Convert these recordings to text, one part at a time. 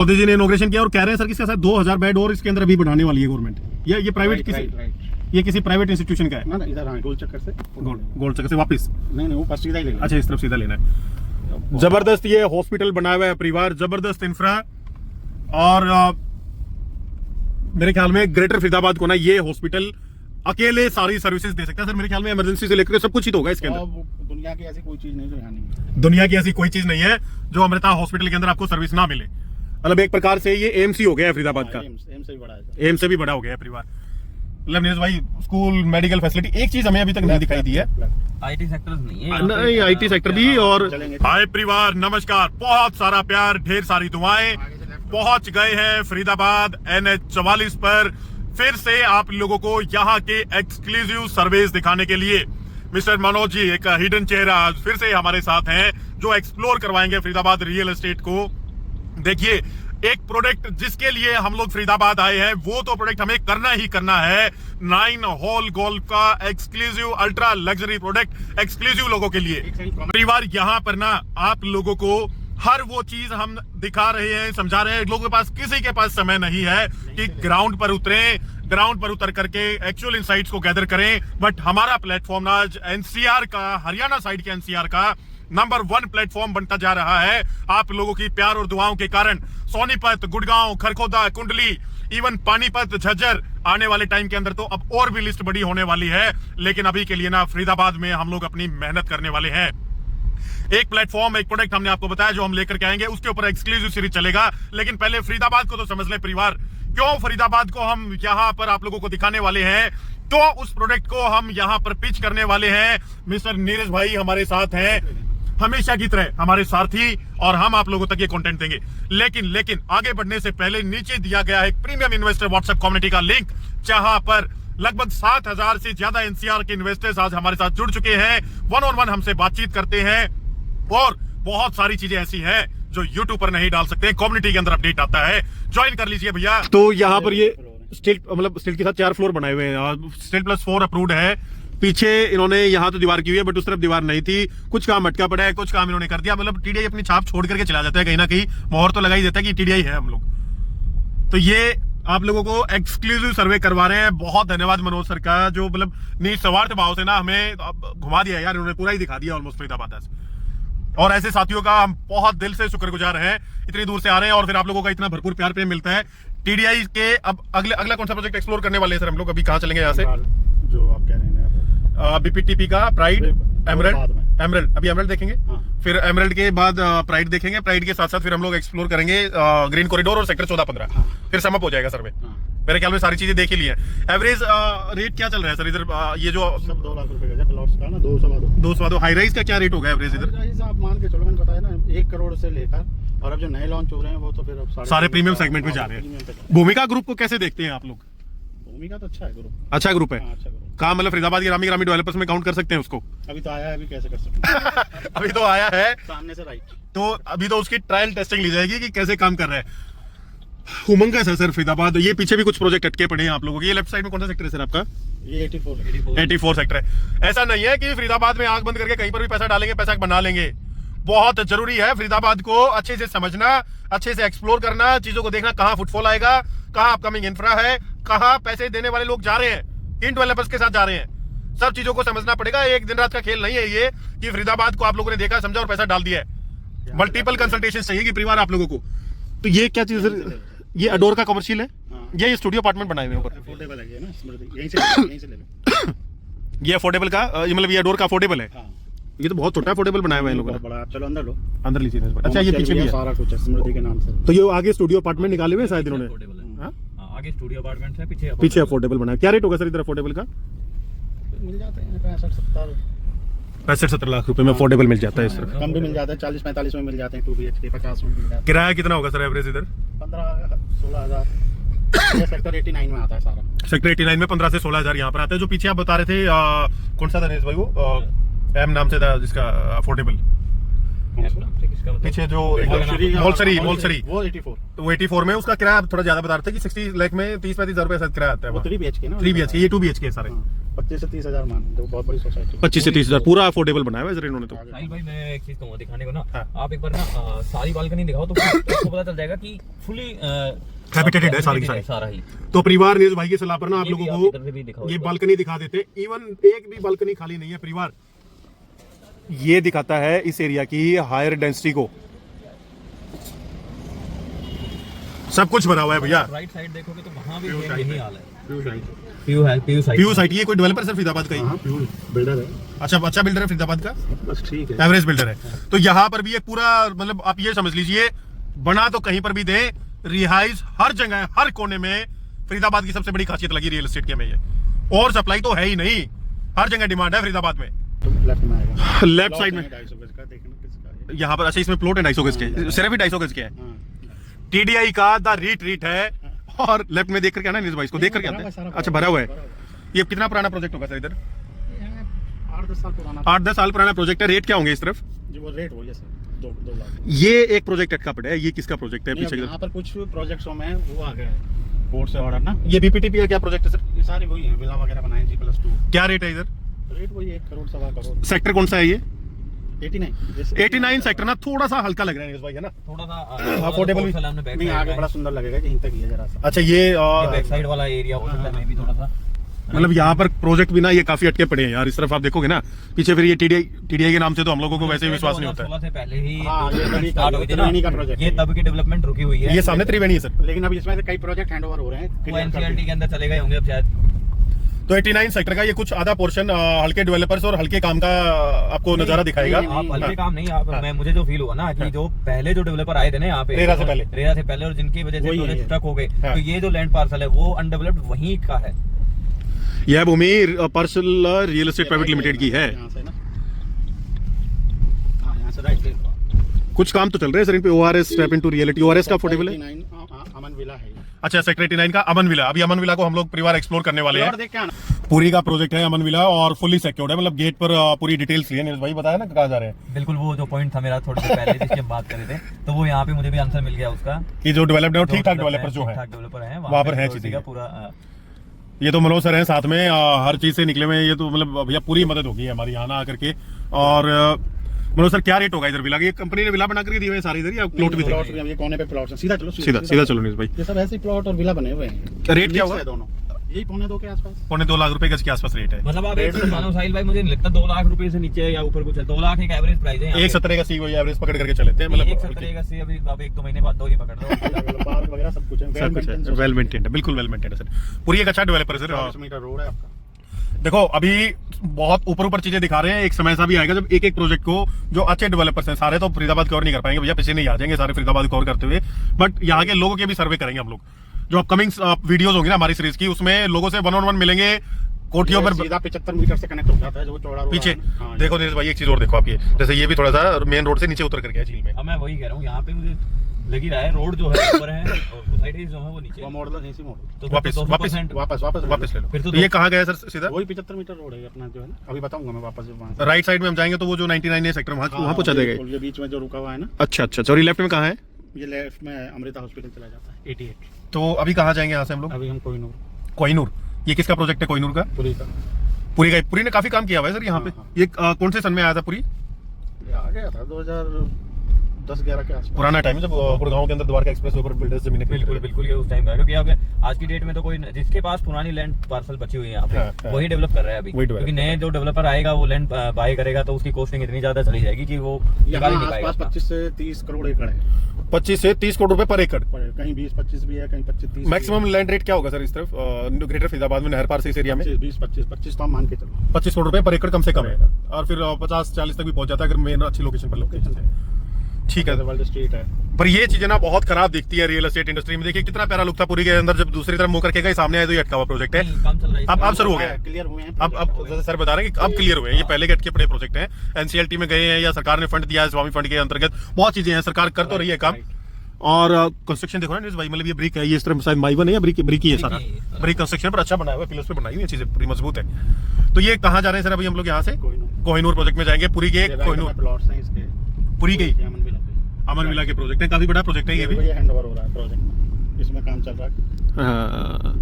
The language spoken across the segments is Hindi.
मोदी जी ने इनॉग्रेशन किया और कह रहे हैं सर कि इसके साथ 2000 बेड और इसके अंदर अभी बढ़ाने वाली है गवर्नमेंट। ये प्राइवेट ये किसी प्राइवेट इंस्टीट्यूशन का है ना इधर। हाँ, गोल चक्कर से गोल चक्कर से वापस नहीं वो पास सीधा ही लेना। अच्छा, इस तरफ सीधा लेना है। जबरदस्त ये हॉस्पिटल बनाया हुआ है परिवार, जबरदस्त इंफ्रा। और मेरे ख्याल में ग्रेटर फरीदाबाद को ना ये हॉस्पिटल अकेले सारी सर्विसेज दे सकता है सर। मेरे ख्याल में इमरजेंसी से लेकर सब कुछ ही तो होगा इसके अंदर। दुनिया की ऐसी कोई चीज नहीं जो यहाँ नहीं है। दुनिया की ऐसी कोई चीज नहीं है जो अमृता हॉस्पिटल के अंदर आपको सर्विस ना मिले। मतलब एक प्रकार से ये एम्स ही हो गया है फरीदाबाद का। एम्स से भी बड़ा है। एम्स से भी बड़ा हो गया है परिवार। मतलब नीरज भाई, स्कूल, मेडिकल फैसिलिटी, एक चीज हमें अभी तक नहीं दिखाई दी है। आईटी सेक्टर नहीं है, नहीं आईटी सेक्टर भी। और हाय परिवार, नमस्कार, बहुत सारा प्यार, ढेर सारी दुआएं। पहुंच गए हैं फरीदाबाद NH44 पर फिर से आप लोगों को यहाँ के एक्सक्लूसिव सर्विस दिखाने के लिए। मिस्टर मनोज जी, एक हिडन चेहरा फिर से हमारे साथ हैं जो एक्सप्लोर करवाएंगे फरीदाबाद रियल एस्टेट को। देखिए, एक प्रोडक्ट जिसके लिए हम लोग फरीदाबाद आए हैं वो तो प्रोडक्ट हमें करना ही करना है। 9 होल गोल्फ का exclusive ultra luxury product exclusive लोगों के लिए। परिवार, यहाँ पर ना आप लोगों को हर वो चीज हम दिखा रहे हैं, समझा रहे हैं। लोगों के पास, किसी के पास समय नहीं है कि ग्राउंड पर उतरें, ग्राउंड पर उतर करके एक्चुअल इनसाइट्स को गैदर करें। बट हमारा प्लेटफॉर्म आज एनसीआर का, हरियाणा साइड के एनसीआर का नंबर 1 प्लेटफॉर्म बनता जा रहा है आप लोगों की प्यार और दुआओं के कारण। सोनीपत, गुड़गांव, खरखोदा, कुंडली, इवन पानीपत, झज्जर, आने वाले टाइम के अंदर तो अब और भी लिस्ट बड़ी होने वाली है। लेकिन अभी के लिए ना फरीदाबाद में हम लोग अपनी मेहनत करने वाले हैं। एक प्लेटफॉर्म, एक प्रोडक्ट हमने आपको बताया जो हम लेकर के आएंगे, उसके ऊपर एक्सक्लूसिव सीरीज चलेगा। लेकिन पहले फरीदाबाद को तो समझ ले परिवार, क्यों फरीदाबाद को हम यहाँ पर आप लोगों को दिखाने वाले हैं। तो उस प्रोडक्ट को हम यहाँ पर पिच करने वाले हैं। मिस्टर नीरज भाई हमारे साथ हैं हमेशा की तरह, हमारे सारथी, और हम आप लोगों तक ये कंटेंट देंगे। लेकिन आगे बढ़ने से पहले नीचे दिया गया एक प्रीमियम इन्वेस्टर व्हाट्सएप कम्युनिटी का लिंक, जहां पर लगभग 7000 से ज्यादा एनसीआर के इन्वेस्टर्स आज हमारे साथ जुड़ चुके हैं। 1-on-1 हमसे बातचीत करते हैं और बहुत सारी चीजें ऐसी हैं जो यूट्यूब पर नहीं डाल सकते, कम्युनिटी के अंदर अपडेट आता है। ज्वाइन कर लीजिए भैया। तो यहाँ पर ये स्टील, मतलब स्टील के साथ 4 फ्लोर बनाए हुए हैं। स्टील +4 अप्रूव्ड है। पीछे इन्होंने यहाँ तो दीवार की हुई है, बट उस तरफ दीवार नहीं थी। कुछ काम अटका पड़ा है, कुछ काम इन्होंने कर दिया। मतलब टीडीआई अपनी छाप छोड़ करके चला जाता है, कहीं ना कहीं मोहर तो लगा ही देता है कि टीडीआई है हम लोग। तो ये आप लोगों को एक्सक्लूसिव सर्वे करवा रहे हैं। बहुत धन्यवाद मनोज सर का, जो मतलब निस्वार्थ भाव से ना हमें घुमा दिया यार, उन्होंने पूरा ही दिखा दिया ऑलमोस्ट फरीदाबाद। और ऐसे साथियों का हम बहुत दिल से शुक्रगुजार हैं, इतनी दूर से आ रहे हैं और फिर आप लोगों का इतना भरपूर प्यार प्रेम मिलता है। टीडीआई के अब अगला कौन सा प्रोजेक्ट एक्सप्लोर करने वाले हैं सर हम लोग? अभी कहाँ चलेंगे यहाँ से? जो आप कह रहे हैं बीपीटीपी का प्राइड, एमरल्ड, अभी एमरल्ड देखेंगे। हाँ। फिर एमरल्ड के बाद प्राइड देखेंगे। प्राइड के साथ साथ फिर हम लोग एक्सप्लोर करेंगे ग्रीन कॉरिडोर और सेक्टर 14-15। हाँ। फिर समअप हो जाएगा सर्वे। हाँ। मेरे ख्याल में सारी चीजें देख ही ली है। एवरेज रेट क्या चल रहा है सर इधर? ये जो 2 लाख रुपए का प्लॉट्स का ना, 200 हाई राइज का क्या रेट होगा एवरेज इधर? आप मान के चलो, मैंने बताया ना 1 करोड़ से लेकर, और अब जो नए लॉन्च हो रहे हैं वो तो फिर अब सारे प्रीमियम सेगमेंट में जा रहे हैं। भूमिका ग्रुप को कैसे देखते हैं आप लोग? भूमिका तो अच्छा है ग्रुप। अच्छा ग्रुप है। अच्छा ग्रुप। कहाँ मतलब फरीदाबाद के ग्रामीण डेवलपर्स में काउंट कर सकते हैं उसको? अभी तो आया है, अभी कैसे कर सकते अभी तो आया है सामने से, राइट। तो अभी तो उसकी ट्रायल टेस्टिंग ली जाएगी कि कैसे काम कर रहा है। उमंग है सर फरीदाबाद। ये पीछे भी कुछ प्रोजेक्ट अटके पड़े हैं आप लोगों के। ये लेफ्ट साइड में कौन सा सेक्टर है सर आपका? ये 84 सेक्टर है। ऐसा नहीं है कि फरीदाबाद में आंख बंद करके कहीं पर भी पैसा डालेंगे, पैसा बना लेंगे। बहुत जरूरी है फरीदाबाद को अच्छे से समझना, अच्छे से एक्सप्लोर करना, चीजों को देखना, कहाँ फुटफॉल आएगा, कहाँ अपकमिंग इंफ्रा है, कहाँ पैसे देने वाले लोग जा रहे हैं, इन डेवलपर्स के साथ जा रहे हैं। सब चीजों को समझना पड़ेगा। एक दिन रात का खेल नहीं है ये कि फरीदाबाद को आप लोगों ने देखा, समझा और पैसा डाल दिया है। मल्टीपल कंसल्टेशन चाहिए कि परिवार आप लोगों को। तो ये क्या चीज सर? ये अडोर का कमर्शियल है। ये स्टूडियो अपार्टमेंट बनाए हुए हैं ऊपर। अफोर्डेबल है ना, यहीं से ले लो। ये अफोर्डेबल का, मतलब ये अडोर का अफोर्डेबल है। ये तो बहुत छोटा अफोर्डेबल बनाया हुआ है इन लोगों ने। बड़ा, चलो अंदर लो, अंदर लीजिए। अच्छा, ये पीछे भी है सारा कुछ स्मृति के नाम से। तो ये आगे स्टूडियो अपार्टमेंट निकाले हुए शायद इन्होंने। आगे स्टूडियो अपार्टमेंट है, पीछे अफोर्डेबल बनाया। क्या रेट होगा सर इधर अफोर्डेबल का? मिल जाते हैं 65-70 लाख रुपए में अफोर्डेबल मिल जाता है इस तरफ। कम भी मिल जाता है, 40-45 में मिल जाते हैं। 2 BHK 50 में मिल जाता है। किराया कितना होगा सर एवरेज इधर? 15-16 हजार। ये सेक्टर 89 में आता है सारा। सेक्टर 89 में 15 से 16 हजार यहाँ पर आता है। जो पीछे आप बता रहे थे कौन सा था भाई? वो एम नाम से था जिसका अफोर्डेबल। कौन सा? इसका मतलब पीछे जो Luxury का- मोलसरी वो मोलसरी 84 तो 84 में उसका किराया थोड़ा ज्यादा बता रहे थे कि 60 लाख में 30-35 हजार रुपए शायद किराया आता है वो 3 BHK ना 3 BHK, ये 2 BHK है सारे। 25 से 30 हजार मान दो, बहुत बड़ी सोसाइटी। 25 से 30 हजार पूरा अफोर्डेबल बनाया हुआ है सर इन्होंने तो। साहिल भाई मैं एक चीज कहूँगा दिखाने को ना, हाँ। आप एक बार ना सारी बालकनी दिखाओ तो आपको पता चल जाएगा कि फुली Habitated है सारी की सारी। सारा ही। तो परिवार नीरज भाई की सलाह पर ना आप ये भी लोगों आप इधर से भी को दिखाओ ये एक बार। बालकनी दिखा देते, इवन एक भी बालकनी खाली नहीं है परिवार। ये दिखाता है इस एरिया की हायर डेंसिटी को, सब कुछ भरा हुआ है भैया। राइट साइड देखोगे तो वहाँ भी Pure यही site हाल है। प्यू साइड पीयू पीयू साइट, ये कोई डेवलपर सर फरीदाबाद का ही? हाँ प्यू बिल्डर है, अच्छा बिल्डर है फरीदाबाद का, बस ठीक है। एवरेज बिल्डर है। तो यहाँ पर भी एक पूरा मतलब आप ये समझ लीजिए, बना तो कहीं पर भी दे, रिहाइश हर जगह हर कोने में। फरीदाबाद की सबसे बड़ी खासियत लगी रियल एस्टेट के में ये, और सप्लाई तो है ही नहीं, हर जगह डिमांड है फरीदाबाद में। तो लेफ्ट में आएगा, लेफ्ट साइड में 250 गज का, देखना किसका है। यहाँ पर अच्छा इसमें प्लॉट है 250 गज के, सिर्फ ही 250 गज के है। हाँ, TDI का द रीट है, और लेफ्ट में देख करके आना नीरज भाई, इसको देख करके आते हैं। अच्छा भरा हुआ है। ये कितना पुराना प्रोजेक्ट होगा सर इधर? 8-10 साल पुराना। 8-10 साल पुराना प्रोजेक्ट है। रेट क्या होंगे इस तरफ? जो वो रेट बोलिए सर, 2 लाख। ये एक प्रोजेक्ट अटका पड़ा है, ये किसका प्रोजेक्ट है नहीं, पीछे अब की यहाँ पर कुछ प्रोजेक्ट्स में वो आ गया है बोर्ड से ऑर्डर ना, तरफ? ये BPTP का क्या प्रोजेक्ट है सर? ये सारे वही हैं, विला वगैरह बनाए G+2। क्या रेट है इधर? रेट वही 1 करोड़ 1.25 करोड़। सेक्टर कौन सा है ये? 89 89 सेक्टर ना, थोड़ा सा हल्का लग रहा है नीरज भाई, है ना? थोड़ा सा Affordable भी- सामने बैक नहीं, आगे बड़ा सुंदर लगेगा, यहीं तक ही है जरा सा। अच्छा ये बैक साइड वाला एरिया हो सकता है मे भी थोड़ा सा। मतलब यहाँ पर प्रोजेक्ट भी ना ये काफी अटके पड़े हैं यार। इस तरफ आप देखोगे ना पीछे, फिर ये TDI के नाम से तो हम लोगों को वैसे ही विश्वास नहीं होता है। 2016 से पहले ही हाँ, ये तभी स्टार्ट हुई थी ना, त्रिवेणी का प्रोजेक्ट ये है। तब की डेवलपमेंट रुकी हुई है। ये सामने त्रिवेणी है सर। लेकिन अभी इसमें से कई प्रोजेक्ट हैंडओवर हो रहे हैं, वो clear कर NCLT दिए। के अंदर चले गए होंगे अब शायद। तो 89 सेक्टर का ये कुछ आधा पोर्शन हल्के डेवलपर्स और हल्के काम का आपको नजारा दिखाएगा। नहीं, आप हल्के हाँ। काम नहीं, आप मैं मुझे जो फील हुआ ना कि जो पहले जो डेवलपर आए थे ना यहाँ पे रेरा से पहले। रेरा से पहले, और जिनकी वजह से वही है प्रोजेक्ट ये। स्टक हो गए, हाँ। तो ये जो लैंड पार्सल है वो अनडेवलप्ड वहीं का है। यह भूमि parcel real estate private limited की है। यहाँ से ना, हाँ, यहाँ से राइट ले लो। कुछ काम तो चल रहे हैं सर इन पे। ORS step into reality, ORS का अफोर्डेबल है। 89, हाँ, अमन विला है ये। अच्छा सेक्टर 89 का अमन विला, अभी अमन विला को हम लोग परिवार एक्सप्लोर करने वाले और हैं। देख के आना। पूरी का प्रोजेक्ट है अमन विला और फुल्ली सिक्योर्ड है, मतलब गेट पर पूरी डिटेल्स लिए नीरज भाई बताया ना कहाँ जा रहे हैं। बिल्कुल वो जो पॉइंट था मेरा थोड़ी देर पहले जिसकी हम बात कर रहे थे, तो वो यहाँ पे मुझे भी आंसर मिल गया उसका। कि जो डेवलप्ड है ठीक ठाक डेवलपर जो है ठीक-ठाक डेवलपर हैं वहाँ पर है security चीजें। का पूरा ये तो मनोज सर हैं साथ में, हर चीज से निकले हुए हैं। ये तो मतलब भैया पूरी मदद होगी हमारी यहाँ ना आकर के। और मनोज सर क्या रेट होगा इधर विला? ये कंपनी ने विला बना करके दिए हुए हैं सारे इधर, या प्लॉट भी थे? प्लॉट भी, ये कोने पे प्लॉट है। सीधा चलो, सीधा चलो नीरज भाई। ये सब ऐसे ही प्लॉट और विला बने हुए हैं। रेट क्या Mix होगा? है दोनों, यही 1.25 के आसपास। 2.25 लाख रुपए गज के आसपास रेट है। मतलब आप एक चीज मानो साहिल भाई, मुझे नहीं लगता 2 लाख रुपए से नीचे या ऊपर कुछ है। 2 लाख एक एवरेज प्राइस है यहाँ पे। 1.70 का सी वही एवरेज पकड़ करके चलते हैं, एक मतलब 70 का से अभी आप 1-2 महीने बाद 2 ही पकड़ दो। पार्क वगैरह सब कुछ है, सब कुछ है, वेल मेंटेन्ड है, बिल्कुल वेल मेंटेन्ड है सर। पूरी एक अच्छा डेवलपर है सर। 40 मीटर रोड है आपका। देखो अभी बहुत ऊपर चीजें दिखा रहे हैं, एक समय ऐसा भी आएगा जब एक एक प्रोजेक्ट को जो अच्छे डेवलपर्स हैं, सारे तो फरीदाबाद कवर नहीं कर पाएंगे भैया, पीछे नहीं आ जाएंगे सारे फरीदाबाद कवर करते हुए, बट यहाँ के लोगों के भी सर्वे करेंगे हम लोग। जो अपकमिंग वीडियोस होंगी ना हमारी सीरीज की, उसमें लोगों से 1-on-1 मिलेंगे, कोठियों पर सीधा 75 मीटर से कनेक्ट हो जाता है, जो चौड़ा रोड पीछे। है ना। हाँ, देखो नीरज भाई एक चीज और देखो आप, ये जैसे ये भी थोड़ा सा मेन रोड से नीचे उतर करके है झील में। अब मैं वही कह रहा हूँ, यहाँ पे मुझे लग ही रहा है रोड जो है ऊपर है और सोसाइटी जो है वो नीचे। वो मॉडल है, इसी मॉडल। तो फिर वापस तो 200% वापस ले लो। फिर तो तो ये कहाँ गया सर सीधा? वही 75 मीटर रोड है अपना जो है ना, अभी बताऊंगा मैं वापस वहाँ से। राइट साइड में हम जाएंगे तो वो जो 99 सेक्टर वहाँ पहुंचा देगा। ये बीच में जो रुका हुआ है ना, अच्छा अच्छा, और ये लेफ्ट में कहाँ है? ये लेफ्ट में अमृता हॉस्पिटल चला जाता है 88। तो अभी कहाँ जाएंगे यहाँ से हम लोग? अभी हम कोहिनूर कोहिनूर। ये किसका प्रोजेक्ट है कोहिनूर का? पूरी का। पुरी ने काफी काम किया हुआ है सर यहाँ पे। हाँ, हाँ। ये कौन से सन में आया था पुरी? ये आ गया था 2010-11 के आसपास। पुराना टाइम है जब गुड़गांव के अंदर द्वारका एक्सप्रेस वे पर बिल्डर्स जमीनें खरीद बिल्कुल रहे थे। बिल्कुल ये उस टाइम का है, क्योंकि अब आज की डेट में तो कोई जिसके पास पुरानी लैंड पार्सल बची हुई है यहाँ हाँ, पे हाँ। वही डेवलप कर रहा है अभी, वही develop क्योंकि नए जो डेवलपर आएगा वो लैंड बाय करेगा तो उसकी कॉस्टिंग इतनी ज्यादा चली जाएगी कि वो निकाल ही यहाँ नहीं पाएगा आसपास अपना। 25 से 30 करोड़ एकड़ है। 25 से 30 करोड़ रुपए पर एकड़। कहीं 20-25 भी है, कहीं 25-30। मैक्सिमम लैंड रेट क्या होगा सर इस तरफ ग्रेटर फरीदाबाद में, नहर पार से इस एरिया में? 20-25 तो हम मान के चलो। 25 करोड़ रुपए पर एकड़ कम से कम है, और फिर 50-40 तक भी पहुंच जाता है अगर मेन अच्छी लोकेशन पर लोकेशन है। ठीक है, वर्ल्ड स्ट्रीट है। पर ये चीजें ना बहुत खराब दिखती है रियल एस्टेट इंडस्ट्री में। देखिए कितना प्यारा लुक था पूरी के अंदर, जब दूसरी तरफ मुंह करके गए सामने आए तो ये अटका हुआ प्रोजेक्ट है। काम चल रहा है अब शुरू हो गया है। क्लियर हुए हैं। अब जैसे सर बता रहे हैं कि अब क्लियर हुए हैं, ये पहले के अटके पड़े प्रोजेक्ट हैं, एनसीएलटी में गए हैं या सरकार ने फंड दिया है स्वामी फंड के अंतर्गत, बहुत चीजें हैं, सरकार कर तो रही है काम। और कंस्ट्रक्शन देखो ना नीरज भाई, मतलब ये ब्रिक है, ये इस तरह शायद माइवन है या ब्रिक ही है सारा। ब्रिक कंस्ट्रक्शन पर अच्छा बनाया हुआ है, पिलर्स पे बनाई हुई है चीजें, पूरी मजबूत है। तो ये कहाँ जा रहे हैं सर अभी हम लोग? यहाँ से कोहिनूर प्रोजेक्ट में जाएंगे, पूरी के कोहिनूर। प्लॉट्स हैं इसके। पूरी की ये अमन विला पे। अमर विला के प्रोजेक्ट है, काफी बड़ा प्रोजेक्ट है ये भी। ये हैंड ओवर हो रहा है प्रोजेक्ट में, इसमें काम चल रहा है।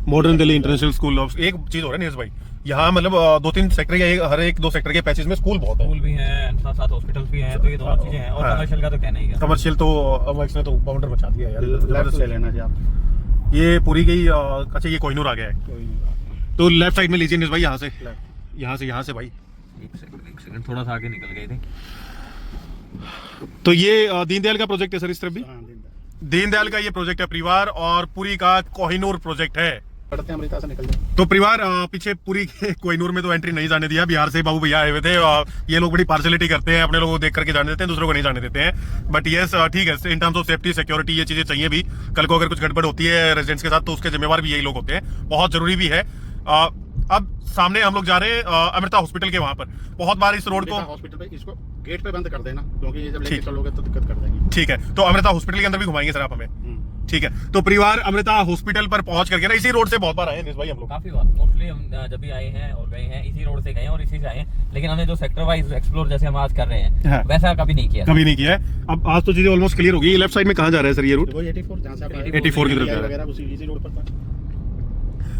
Modern Delhi international school of, एक चीज हो रहा है नीरज भाई, यहाँ मतलब 2-3 सेक्टर या हर एक 2 सेक्टर के पैचेज में स्कूल बहुत है, स्कूल भी हैं, साथ साथ हॉस्पिटल्स भी हैं, तो ये दोनों चीजें हैं। और हाँ। कमर्शियल का तो कहना ही है। कमर्शियल तो अब इसने तो बाउंडर बचा दिया है यार, लेफ्ट जबरदस्त। से लेना जी आप। ये पूरी गई अच्छा ये कोहिनूर आ गया है, कोई नहीं। तो लेफ्ट साइड में लीजिए नीरज भाई, यहाँ से लेफ्ट। यहाँ से भाई। एक सेकंड थोड़ा सा आगे निकल गए थे। तो ये दीनदयाल का प्रोजेक्ट है सर, इस तरफ भी हाँ, दीनदयाल का ये प्रोजेक्ट है परिवार, और पूरी का कोहिनूर प्रोजेक्ट है। पढ़ते हैं अमृता से निकल जाए। तो परिवार पीछे पूरी के कोहिनूर में तो एंट्री नहीं जाने दिया, बिहार से बाबू भैया आए हुए थे, ये लोग बड़ी पार्शलिटी करते हैं, अपने लोगों को देख करके जाने देते हैं, दूसरों को नहीं जाने देते हैं। बट यस ठीक है, in terms of safety security ये चीजें चाहिए भी, कल को अगर कुछ गड़बड़ होती है रेजिडेंट्स के साथ तो उसके जिम्मेवार भी यही लोग होते हैं, बहुत जरूरी भी है। अब सामने हम लोग जा रहे हैं अमृता हॉस्पिटल के वहां पर। बहुत बार इस रोड को हॉस्पिटल पे इसको गेट पे बंद कर देना, क्योंकि ये जब लेके ठीक। चलोगे तो दिक्कत कर देंगे। ठीक है, तो अमृता हॉस्पिटल के अंदर भी घुमाएंगे सर आप हमें, ठीक है। तो परिवार अमृता हॉस्पिटल पर पहुंच करके ना, इसी रोड से बहुत बार आए हैं नीरज भाई हम लोग। काफी बार मोस्टली हम जब भी आए हैं और गए हैं इसी रोड से गए हैं और इसी से आए हैं, लेकिन हमने जो सेक्टर वाइज एक्सप्लोर जैसे हम आज कर रहे हैं हाँ। वैसा कभी नहीं किया। कभी नहीं किया है। अब आज तो चीजें ऑलमोस्ट क्लियर हो गई। लेफ्ट साइड में कहाँ जा रहा है सर ये रूट? वो 84 जहाँ से आप आए, 84 की तरफ जा रहा है। वगैरह उसी इसी रोड पर था।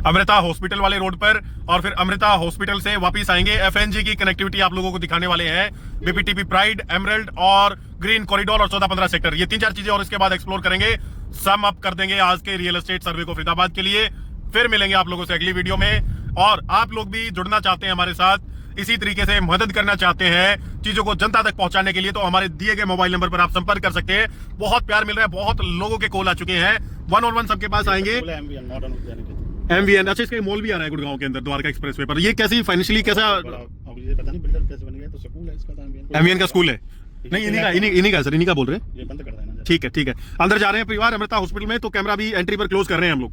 अमृता हॉस्पिटल वाले रोड पर, और फिर अमृता हॉस्पिटल से वापस आएंगे। एफएनजी की कनेक्टिविटी आप लोगों को दिखाने वाले हैं, बीपीटीपी प्राइड, एमरल्ड और ग्रीन कॉरिडोर और 14-15 सेक्टर, ये 3-4 चीजें, और इसके बाद एक्सप्लोर करेंगे, सम अप कर देंगे आज के रियल एस्टेट सर्वे को फरीदाबाद के लिए। फिर मिलेंगे आप लोगों से अगली वीडियो में, और आप लोग भी जुड़ना चाहते हैं हमारे साथ, इसी तरीके से मदद करना चाहते हैं चीजों को जनता तक पहुंचाने के लिए, तो हमारे दिए गए मोबाइल नंबर पर आप संपर्क कर सकते हैं। बहुत प्यार मिल रहा है, बहुत लोगों के कॉल आ चुके हैं, 1-on-1 सबके पास आएंगे। MVN मॉडर्न उद्यान के एमवीएन, अच्छा इसका मॉल भी आ रहा है गुड़गांव के अंदर, द्वारका एक्सप्रेसवे पर। ये कैसी फाइनेंशियली कैसा बड़ा, अब ये पता नहीं बिल्डर कैसे बन गया, तो स्कूल है इसका तो एमवीएन का स्कूल है? नहीं इन्हीं का सर, इन्हीं का बोल रहे हैं। ये बंद कर देना। ठीक है, अंदर जा रहे हैं परिवार अमृता हॉस्पिटल में, तो कैमरा भी एंट्री पर क्लोज कर रहे हैं हम लोग।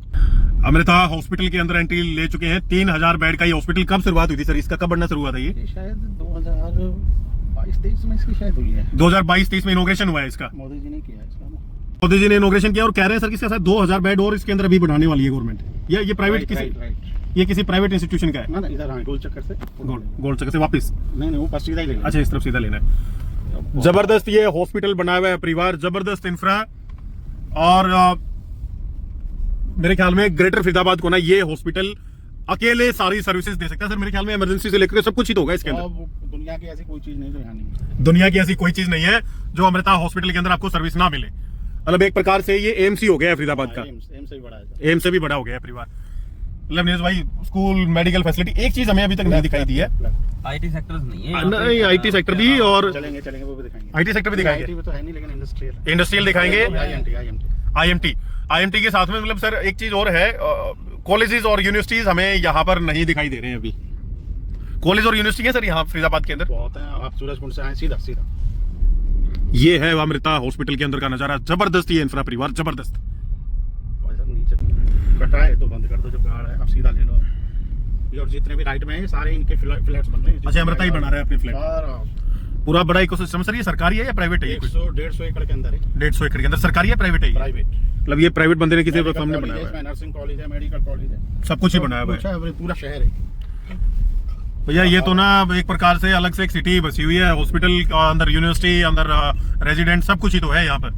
अमृता हॉस्पिटल के अंदर एंट्री ले चुके हैं। 3000 बेड का ये हॉस्पिटल कब शुरुआत हुई थी सर? इसका कब बनना शुरू हुआ था? ये शायद 2022-23 में इसकी शायद हुई है। 2022-23 में इनोग्रेशन हुआ है इसका, मोदी जी ने किया इसका ना। मोदी जी ने इनोग्रेशन किया, और कह रहे हैं सर कि इसके साथ 2000 बेड और इसके अंदर अभी बढ़ाने वाली है गवर्नमेंट। ये प्राइवेट किसी ये किसी प्राइवेट इंस्टीट्यूशन का है? ना इधर हाँ, गोल चक्कर से गोल चक्कर से वापस? नहीं वो पास सीधा ही लेना। अच्छा, इस तरफ सीधा लेना है। जबरदस्त ये हॉस्पिटल बनाया हुआ है परिवार, जबरदस्त इंफ्रा, और मेरे ख्याल में ग्रेटर फरीदाबाद को ना ये हॉस्पिटल अकेले सारी सर्विसेज दे सकता है सर। मेरे ख्याल में इमरजेंसी से लेकर सब कुछ ही तो होगा इसके अंदर। दुनिया की ऐसी कोई चीज नहीं जो यहाँ नहीं है। दुनिया की ऐसी कोई चीज नहीं है जो अमृता हॉस्पिटल के अंदर आपको सर्विस ना मिले। मतलब एक प्रकार से ये एम्स ही हो गया है फरीदाबाद का, एम्स से भी बड़ा है। एम्स से भी बड़ा हो गया है परिवार। मतलब नीरज भाई, स्कूल, मेडिकल फैसिलिटी, एक चीज हमें अभी तक नहीं दिखाई दी है। आईटी सेक्टर्स नहीं है नहीं, आईटी सेक्टर भी, और चलेंगे वो भी दिखाएंगे। आईटी सेक्टर भी दिखाएंगे, IT तो है नहीं, लेकिन इंडस्ट्रियल इंडस्ट्रियल दिखाएंगे, IMT आईएमटी के साथ में। मतलब सर एक चीज और है, कॉलेजेस और यूनिवर्सिटीज हमें यहाँ पर नहीं दिखाई दे रहे हैं अभी। कॉलेज और यूनिवर्सिटी है सर यहाँ फरीदाबाद के अंदर बहुत है। आप सूरजकुंड से आए सीधा सीधा, ये है अमृता हॉस्पिटल के अंदर का नजारा। जबरदस्त ये इंफ्रा परिवार, जबरदस्त। नीचे कटा है तो बंद कर दो, जब गाड़ है आप सीधा ले लो। ये और जितने भी राइट में है सारे इनके फ्लैट्स बन रहे हैं। अच्छा, अमृता ही बना रहा है अपने फ्लैट, सारा पूरा बड़ा इकोसिस्टम। सर ये सरकारी है या प्राइवेट है? ये कुछ 150 एकड़ के अंदर है। 150 एकड़ के अंदर सरकारी है, प्राइवेट है? प्राइवेट, मतलब ये प्राइवेट बंदे ने किसी के सामने बनाया हुआ है? नर्सिंग कॉलेज है, मेडिकल कॉलेज है, सब कुछ ही बनाया हुआ है पूरा शहर है भैया। ये तो ना एक प्रकार से अलग से एक सिटी बसी हुई है। हॉस्पिटल अंदर, यूनिवर्सिटी अंदर, रेजिडेंट, सब कुछ ही तो है यहाँ पर।